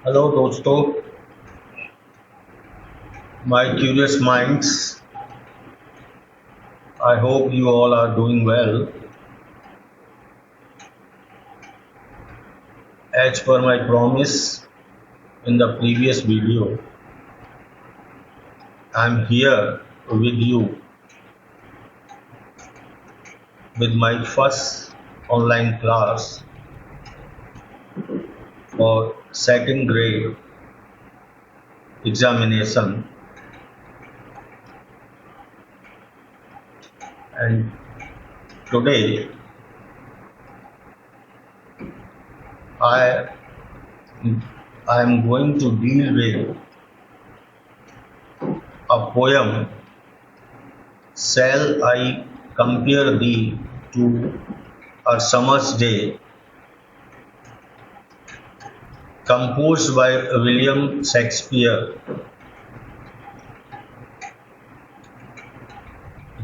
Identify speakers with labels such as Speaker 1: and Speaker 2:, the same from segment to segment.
Speaker 1: Hello दोस्तों, my curious minds. I hope you all are doing well. As per my promise in the previous video, I'm here with you with my first online class for second grade examination, and today I I am going to deal with a poem, Shall I Compare Thee to a Summer's Day, composed by William Shakespeare.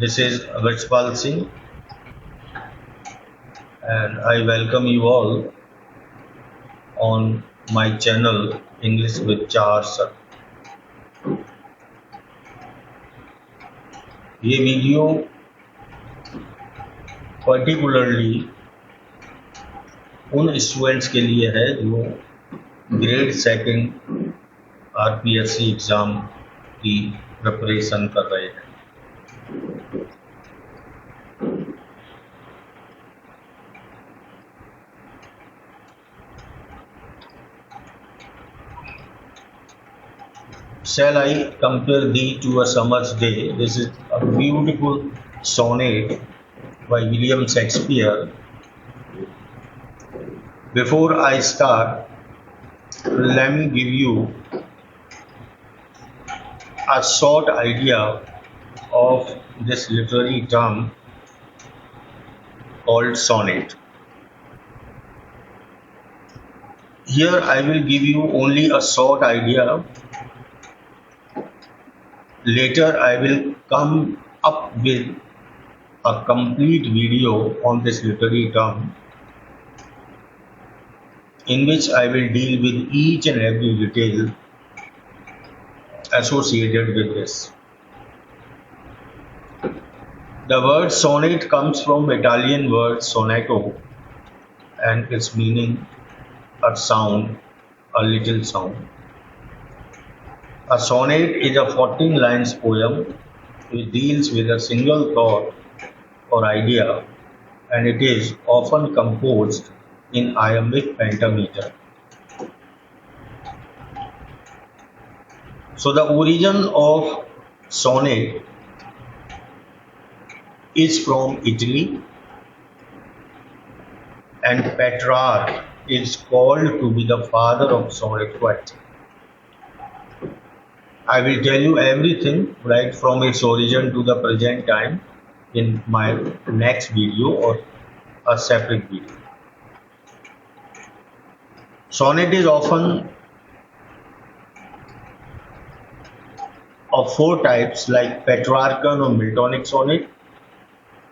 Speaker 1: This is Virchpal Singh, and I welcome you all on my channel English with Char Sir. ये video particularly उन students के लिए है जो grade second RPSC exam की preparation कर रहे हैं। Shall I compare thee to a summer's day? This is a beautiful sonnet by William Shakespeare. Before I start, let me give you a short idea of this literary term called sonnet. Here I will give you only a short idea. Later I will come up with a complete video on this literary term, in which I will deal with each and every detail associated with this. The word sonnet comes from Italian word sonetto, and its meaning a sound, a little sound. A sonnet is a 14 lines poem which deals with a single thought or idea, and it is often composed in iambic pentameter. So the origin of sonnet is from Italy, and Petrarch is called to be the father of sonnet poetry. I will tell you everything right from its origin to the present time in my next video or a separate video. Sonnet is often of four types, like Petrarchan or Miltonic sonnet,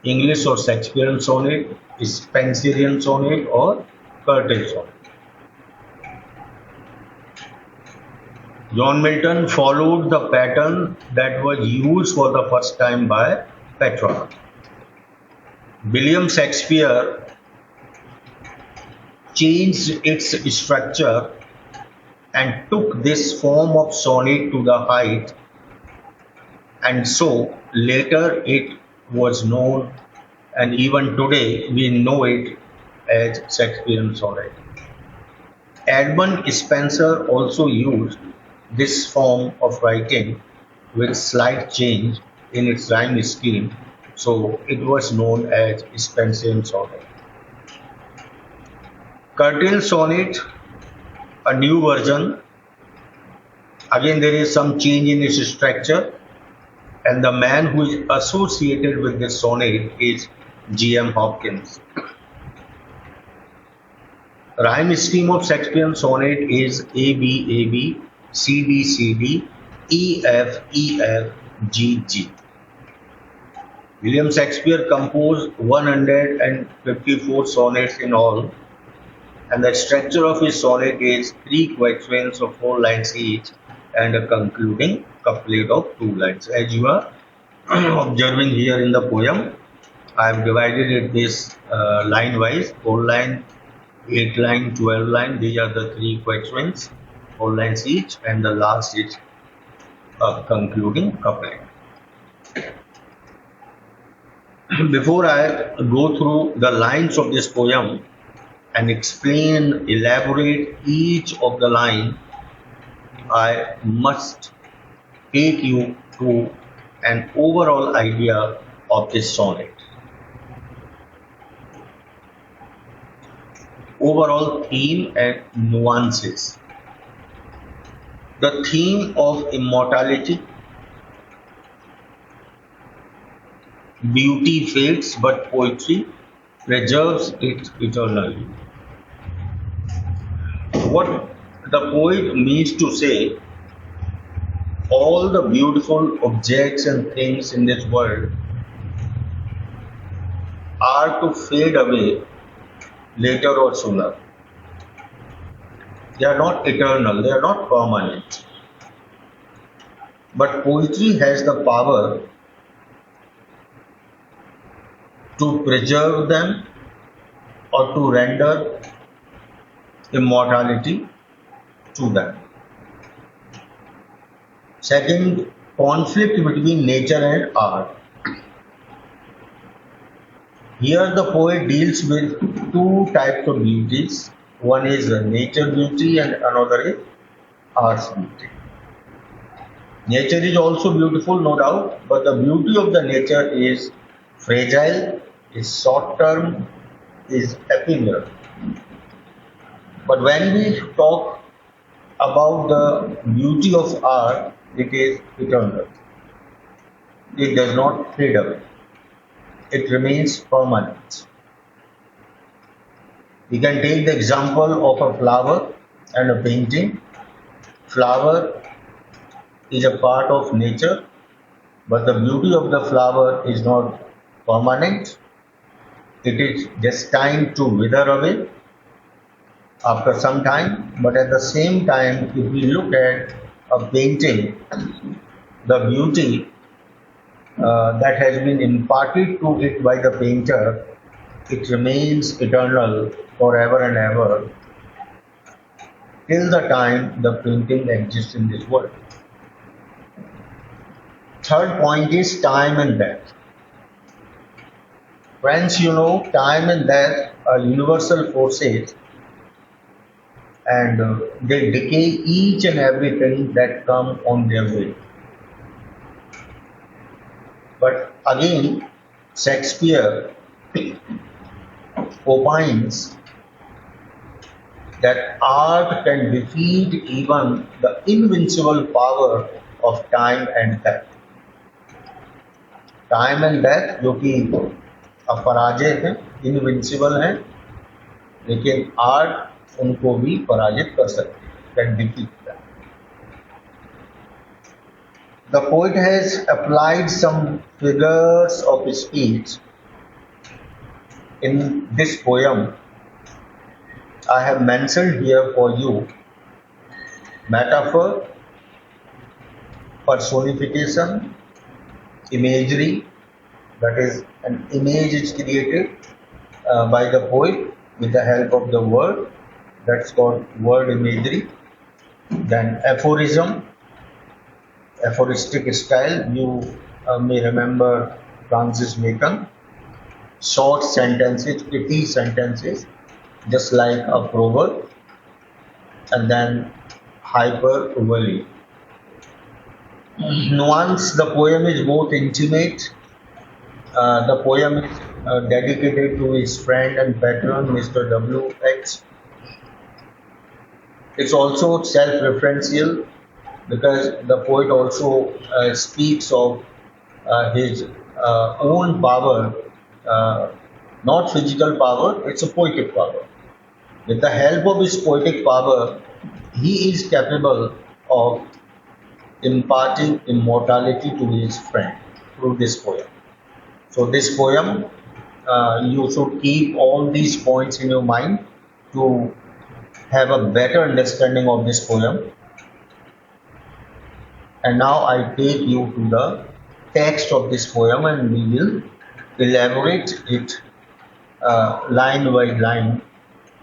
Speaker 1: English or Shakespearean sonnet, Spenserian sonnet, or Curtain sonnet. John Milton followed the pattern that was used for the first time by Petrarch. William Shakespeare changed its structure and took this form of sonnet to the height, and so later it was known, and even today we know it as Shakespearean sonnet. Edmund Spenser also used this form of writing with slight change in its rhyme scheme, so it was known as Spenserian sonnet. Curtail sonnet, a new version. Again, there is some change in its structure, and the man who is associated with this sonnet is G.M. Hopkins. Rhyme scheme of Shakespearean sonnet is A-B-A-B, C-D-C-D, E-F-E-F, G-G. William Shakespeare composed 154 sonnets in all, And the structure of his sonnet is three quatrains of 4 lines each and a concluding couplet of 2 lines. As you are observing here in the poem, I have divided it this line wise, 4 line, 8 line, 12 line. These are the three quatrains, 4 lines each, and the last is a concluding couplet. Before I go through the lines of this poem and explain, elaborate each of the line, I must take you to an overall idea of this sonnet. Overall theme and nuances. The theme of immortality. Beauty fades, but poetry preserves it eternally. What the poet means to say, all the beautiful objects and things in this world are to fade away later or sooner. They are not eternal, they are not permanent. But poetry has the power to preserve them or to render immortality to them. Second, conflict between nature and art. Here the poet deals with two types of beauties. One is nature beauty and another is art's beauty. Nature is also beautiful, no doubt, but the beauty of the nature is fragile, is short term, is ephemeral. But when we talk about the beauty of art, it is eternal. It does not fade away. It remains permanent. We can take the example of a flower and a painting. Flower is a part of nature, but the beauty of the flower is not permanent. It is destined to wither away after some time, but at the same time, if we look at a painting, the beauty that has been imparted to it by the painter, it remains eternal forever and ever till the time the painting exists in this world. Third point is time and death. Friends, you know, time and death are universal forces and they decay each and everything that come on their way. But again, Shakespeare opines that art can defeat even the invincible power of time and death. Time and death जो कि अपराजय हैं, invincible हैं, लेकिन art उनको भी पराजित कर सकते हैं, can defeat them. The poet has applied some figures of speech in this poem. I have mentioned here for you metaphor, personification, imagery, that is an image is created by the poet with the help of the word, that's called word imagery. Then aphorism, aphoristic style, you may remember Francis Bacon, short sentences, pithy sentences, just like a proverb, and then hyperbole. Nuance, the poem is both intimate. The poem is dedicated to his friend and patron, Mr. W.X. It's also self-referential because the poet also speaks of his own power, not physical power, it's a poetic power. With the help of his poetic power, he is capable of imparting immortality to his friend through this poem. So this poem, you should keep all these points in your mind to have a better understanding of this poem. And now I take you to the text of this poem and we will elaborate it line by line,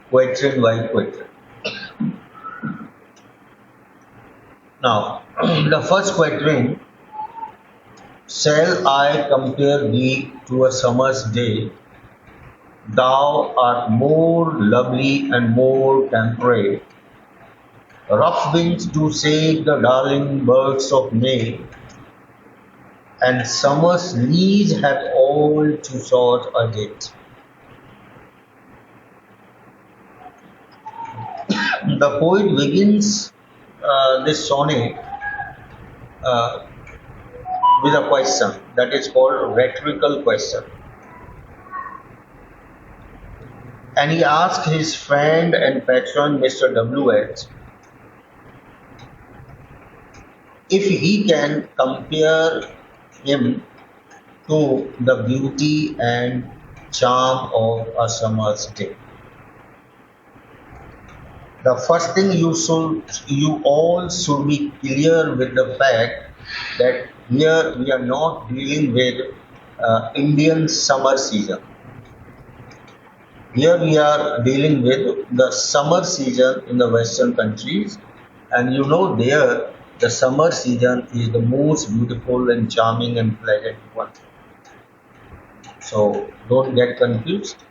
Speaker 1: quatrain by quatrain. Now, the first quatrain: shall I compare thee to a summer's day? Thou art more lovely and more temperate. Rough winds do shake the darling birds of May, and summer's leaves have all too short a date. The poet begins this sonnet uh, with a question that is called rhetorical question. And he asks his friend and patron Mr. W.H. if he can compare him to the beauty and charm of a summer's day. The first thing you all should be clear with the fact that here we are not dealing with Indian summer season. Here we are dealing with the summer season in the Western countries, and you know there the summer season is the most beautiful and charming and pleasant one. So don't get confused.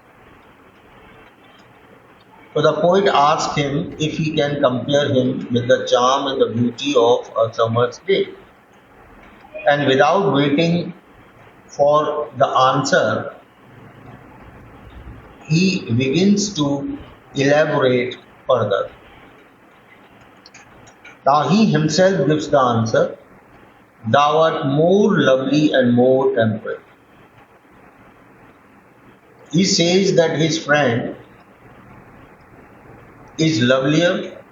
Speaker 1: So the poet asks him if he can compare him with the charm and the beauty of a summer's day. And without waiting for the answer, he begins to elaborate further. Now he himself gives the answer: thou art more lovely and more temperate. He says that his friend is lovelier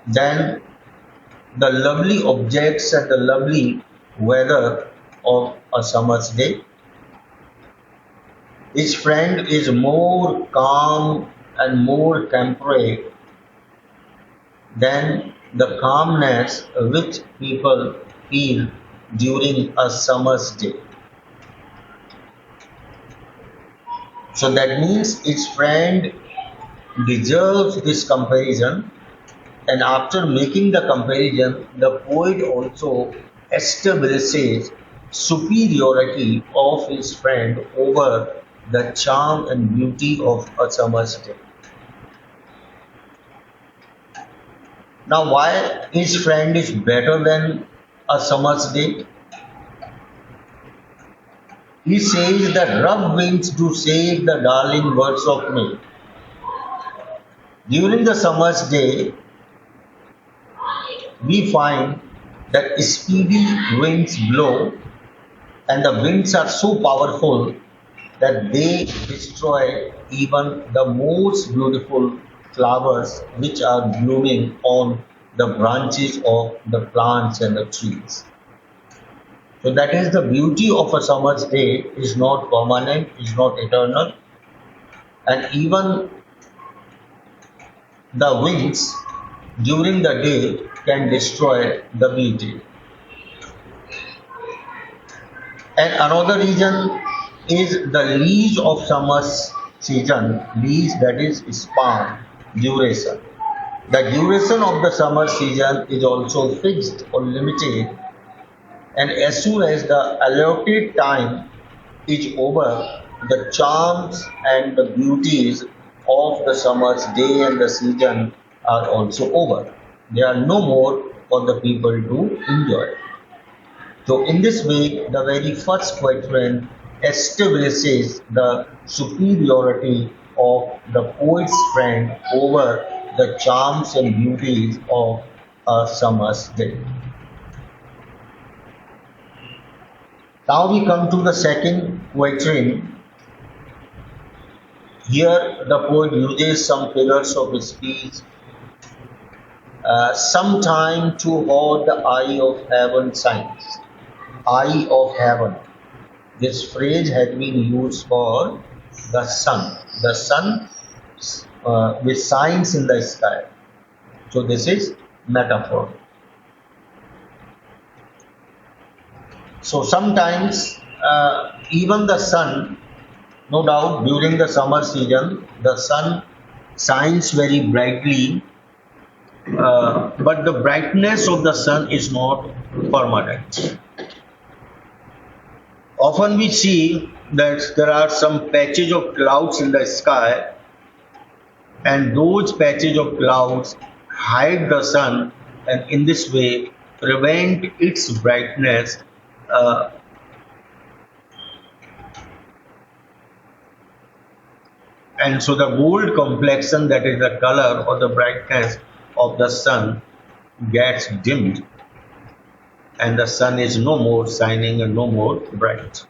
Speaker 1: than the lovely objects and the lovely weather of a summer's day. His friend is more calm and more temperate than the calmness which people feel during a summer's day. So that means his friend deserves this comparison, and after making the comparison, the poet also establishes superiority of his friend over the charm and beauty of a summer's day. Now, why his friend is better than a summer's day? He says that rough winds do shake the darling birds of May. During the summer's day, we find that speedy winds blow, and the winds are so powerful that they destroy even the most beautiful flowers which are blooming on the branches of the plants and the trees. So that is the beauty of a summer's day, is not permanent, is not eternal, and even the winds during the day can destroy the beauty. And another reason is the leash of summer's season, leash that is span, duration. The duration of the summer season is also fixed or limited, and as soon as the allotted time is over, the charms and the beauties of the summer's day and the season are also over. There are no more for the people to enjoy. So in this way, the very first quatrain establishes the superiority of the poet's friend over the charms and beauties of a summer's day. Now we come to the second quatrain. Here the poet uses some figures of speech. Sometime to hold the eye of heaven shines. Eye of heaven. This phrase had been used for the sun. The sun with signs in the sky. So this is metaphor. So sometimes even the sun, no doubt during the summer season, the sun shines very brightly, but the brightness of the sun is not permanent. Often we see that there are some patches of clouds in the sky, and those patches of clouds hide the sun, and in this way prevent its brightness and so the gold complexion, that is the color or the brightness of the sun, gets dimmed, and the sun is no more shining and no more bright.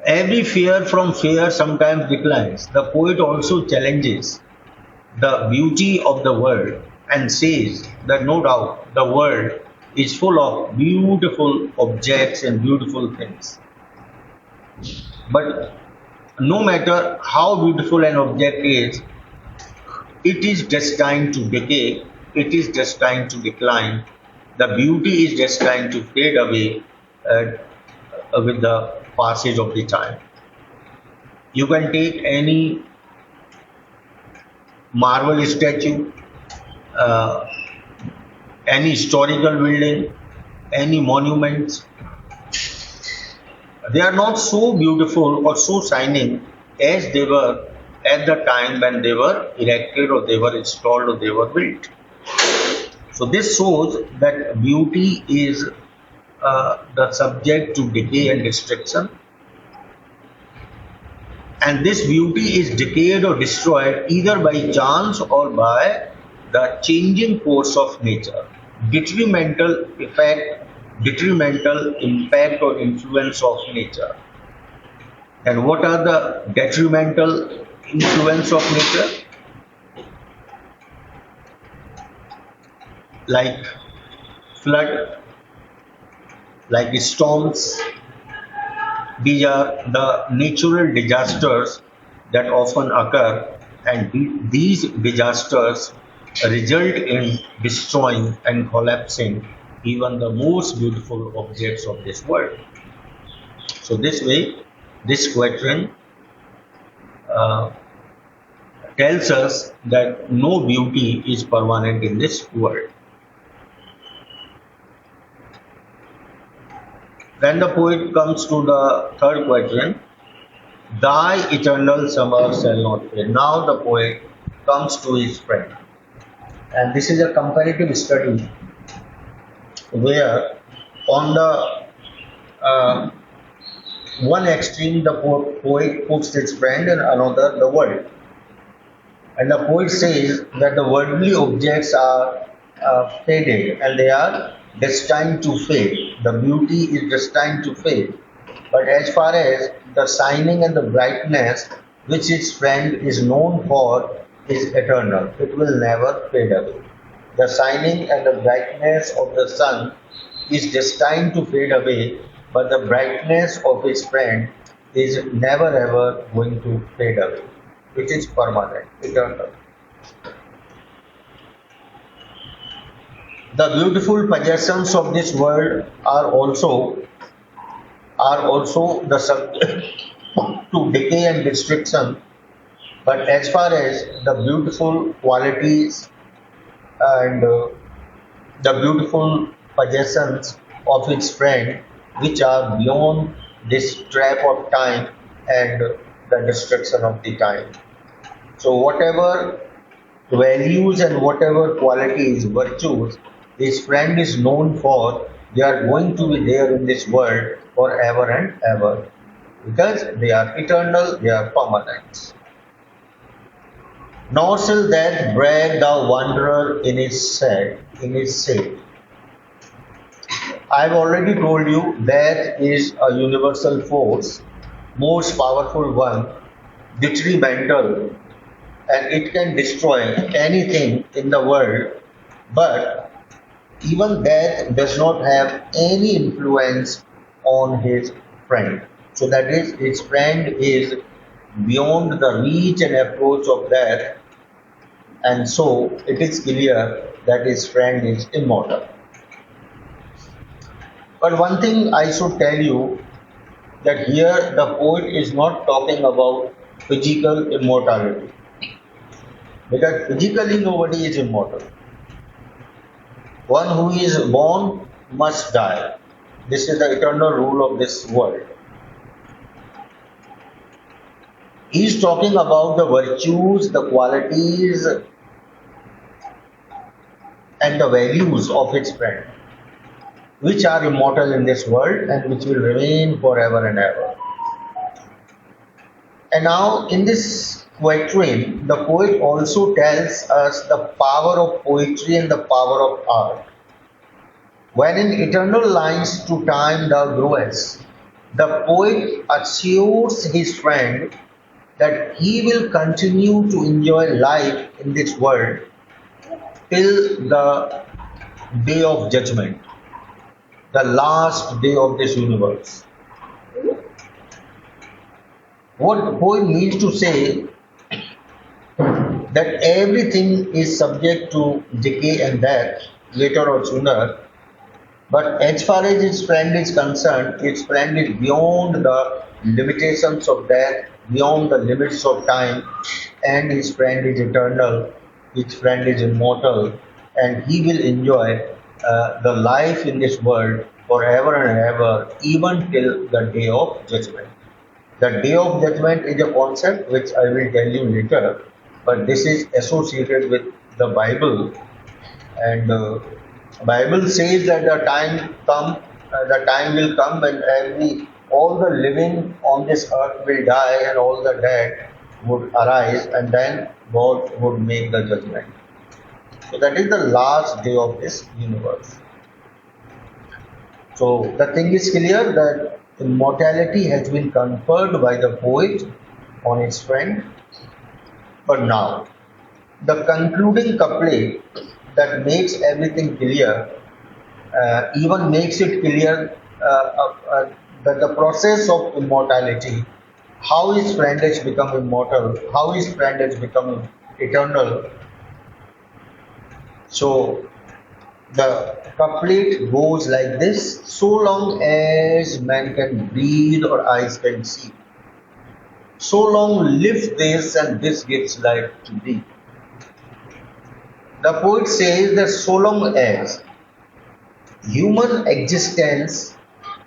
Speaker 1: Every fear from fear sometimes declines. The poet also challenges the beauty of the world and says that no doubt the world is full of beautiful objects and beautiful things. But no matter how beautiful an object is, it is destined to decay, it is destined to decline. The beauty is destined to fade away with the passage of the time. You can take any marble statue, any historical building, any monuments. They are not so beautiful or so shining as they were at the time when they were erected or they were installed or they were built. So this shows that beauty is the subject to decay and destruction, and this beauty is decayed or destroyed either by chance or by the changing course of nature. Detrimental impact or influence of nature. And what are the detrimental influence of nature? Like flood, like storms. These are the natural disasters that often occur, and these disasters result in destroying and collapsing even the most beautiful objects of this world. So this way, this quatrain tells us that no beauty is permanent in this world. Then the poet comes to the third quatrain, thy eternal summer shall not fade. Now the poet comes to his friend. And this is a comparative study where on the one extreme the poet puts his friend and another the world. And the poet says that the worldly objects are faded and they are destined to fade. The beauty is destined to fade. But as far as the shining and the brightness which its friend is known for is eternal, it will never fade away. The shining and the brightness of the sun is destined to fade away, but the brightness of its friend is never ever going to fade away. It is permanent, eternal. The beautiful possessions of this world are also the subject to decay and destruction. But as far as the beautiful qualities and the beautiful possessions of its friend, which are beyond this trap of time and the destruction of the time. So whatever values and whatever qualities, virtues his friend is known for, they are going to be there in this world forever and ever, because they are eternal, they are permanent. Nor shall that brag the wanderer in his state. I have already told you that is a universal force, most powerful one, detrimental, and it can destroy anything in the world, but even that does not have any influence on his friend. So that is, his friend is beyond the reach and approach of death, and so it is clear that his friend is immortal. But one thing I should tell you, that here the poet is not talking about physical immortality, because physically nobody is immortal. One who is born must die. This is the eternal rule of this world. He is talking about the virtues, the qualities, and the values of his friend, which are immortal in this world and which will remain forever and ever. And now, in this quatrain, the poet also tells us the power of poetry and the power of art. When in eternal lines to time thou growest, the poet assures his friend that he will continue to enjoy life in this world till the day of judgment, the last day of this universe. What the poet means to say, that everything is subject to decay and death later or sooner, but as far as his friend is concerned, his friend is beyond the limitations of death, beyond the limits of time, and his friend is eternal, his friend is immortal, and he will enjoy the life in this world forever and ever, even till the day of judgment. The day of judgment is a concept which I will tell you later, but this is associated with the Bible, and Bible says that the time will come when all the living on this earth will die and all the dead would arise, and then God would make the judgment. So that is the last day of this universe. So the thing is clear that immortality has been conferred by the poet on his friend. But now, the concluding couplet that makes everything clear, even makes it clear that the process of immortality, how his friend has become immortal, how his friend has become eternal. So the couplet goes like this: so long as man can breathe or eyes can see, so long live this and this gives life to thee. The poet says that so long as human existence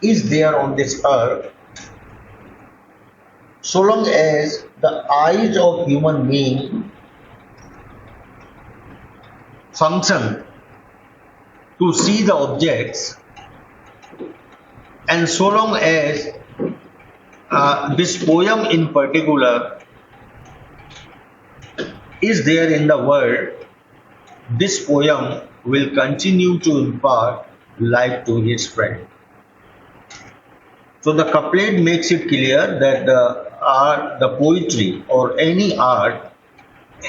Speaker 1: is there on this earth, so long as the eyes of human being function to see the objects, and so long as this poem in particular is there in the world, this poem will continue to impart life to his friend. So the couplet makes it clear that the poetry or any art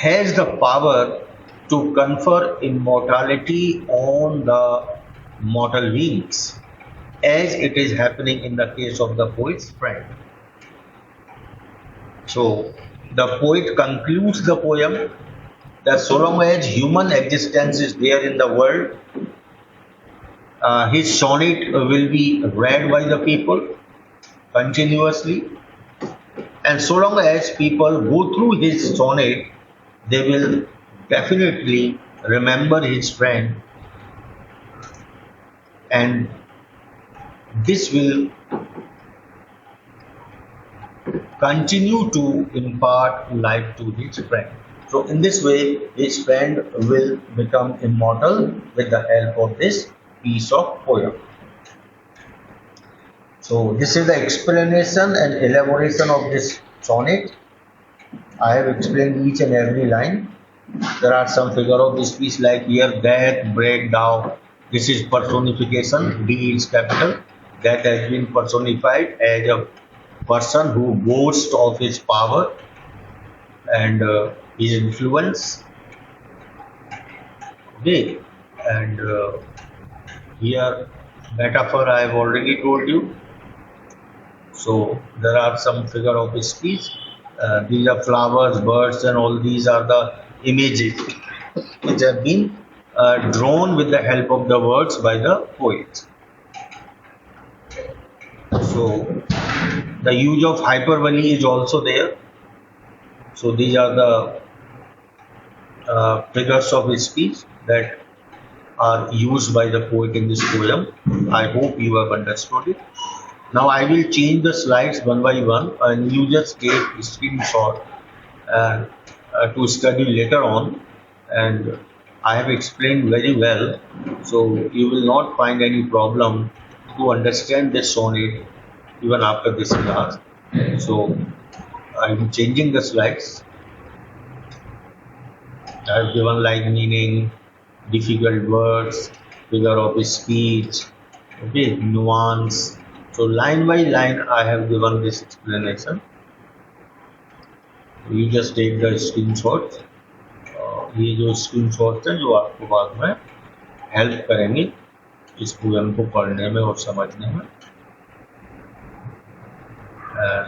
Speaker 1: has the power to confer immortality on the mortal beings, as it is happening in the case of the poet's friend. So the poet concludes the poem that so long as human existence is there in the world, his sonnet will be read by the people continuously, and so long as people go through his sonnet, they will definitely remember his friend, and this will continue to impart life to his friend. So in this way, his friend will become immortal with the help of this piece of poem. So this is the explanation and elaboration of this sonnet. I have explained each and every line. There are some figure of this piece like here: death, breakdown. This is personification. D is capital. Death has been personified as a person who boasts of his power and his influence. Okay, and here metaphor I have already told you. So there are some figure of speech These are flowers, birds, and all these are the images which have been drawn with the help of the words by the poet. So the use of hyperbole is also there. So these are the figures of speech that are used by the poet in this poem. I hope you have understood it. Now I will change the slides one by one, and you just take a screenshot to study later on. And I have explained very well, so you will not find any problem to understand this sonnet even after this class. So I am changing the slides. I have given like meaning, difficult words, figure of speech, okay, nuance. So line by line I have given this explanation. You just take the screenshots. ये जो screenshots हैं जो आपको बाद में help करेंगे इस poem को पढ़ने में और समझने में.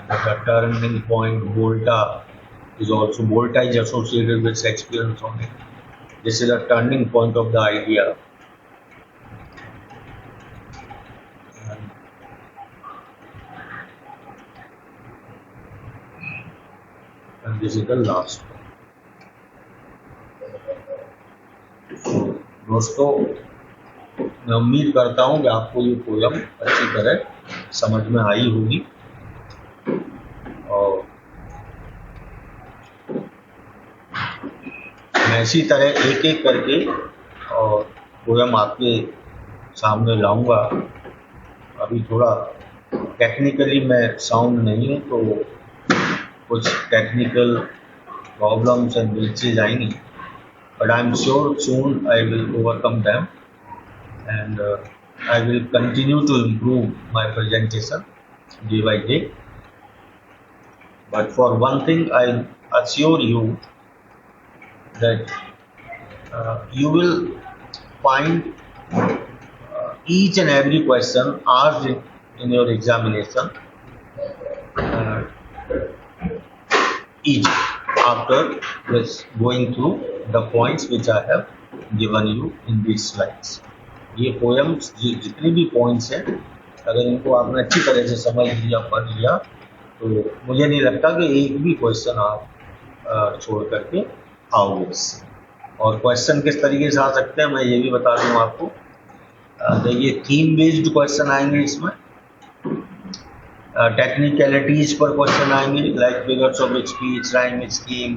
Speaker 1: The turning point volta is also volta is associated with Shakespeare sonnet. This is a turning point of the idea. And this is the last one. दोस्तों मैं उम्मीद करता हूँ कि आपको ये पोयम अच्छी तरह समझ में आई होगी और मैं इसी तरह एक एक करके और पोयम आपके सामने लाऊंगा. अभी थोड़ा टेक्निकली मैं साउंड नहीं हूँ तो कुछ टेक्निकल प्रॉब्लम्स एंड ग्लिचेस आएंगी. But I am sure soon I will overcome them, and I will continue to improve my presentation day by day. But for one thing, I assure you that you will find each and every question asked in your examination each after this going through the points which I have given you in these slides. ये poems जितने भी points हैं अगर इनको आपने अच्छी तरह से समझ लिया पढ़ लिया तो मुझे नहीं लगता कि एक भी क्वेश्चन आप छोड़ करके आओगे इससे. और क्वेश्चन किस तरीके से आ सकते हैं मैं ये भी बता दूँ आपको. देखिए थीम बेस्ड क्वेश्चन आएंगे इसमें. टेक्निकलिटीज पर क्वेश्चन आएंगे like figures of speech, rhyme scheme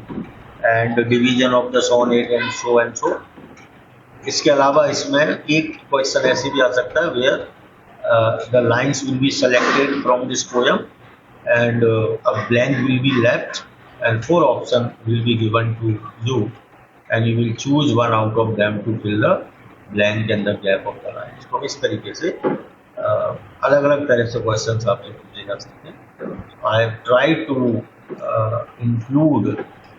Speaker 1: and division of the sonnet and so. इसके अलावा इसमें एक क्वेश्चन ऐसे भी आ सकता है where the lines will be selected from this poem and a blank will be left and 4 option will be given to you and you will choose one out of them to fill the blank and the gap of the lines. तो इस तरीके से अलग अलग तरह से question आपसे पूछे जा सकते हैं. I have tried to include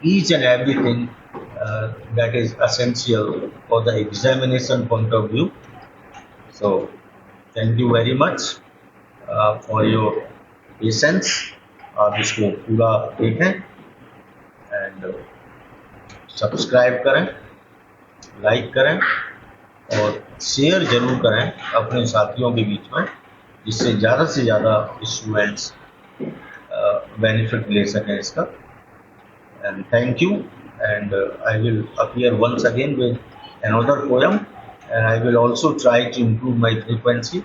Speaker 1: each and everything that is essential for the examination point of view. So thank you very much for your patience. आप इसको पूरा देखें एंड सब्सक्राइब करें, लाइक करें और शेयर जरूर करें अपने साथियों के बीच में जिससे ज़्यादा से ज़्यादा स्टूडेंट्स बेनिफिट ले सकें इसका. And thank you, and I will appear once again with another poem, and I will also try to improve my frequency.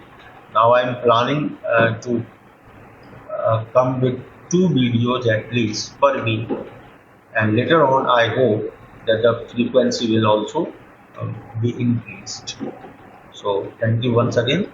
Speaker 1: Now I am planning to come with 2 videos at least per week, and later on I hope that the frequency will also be increased. So thank you once again.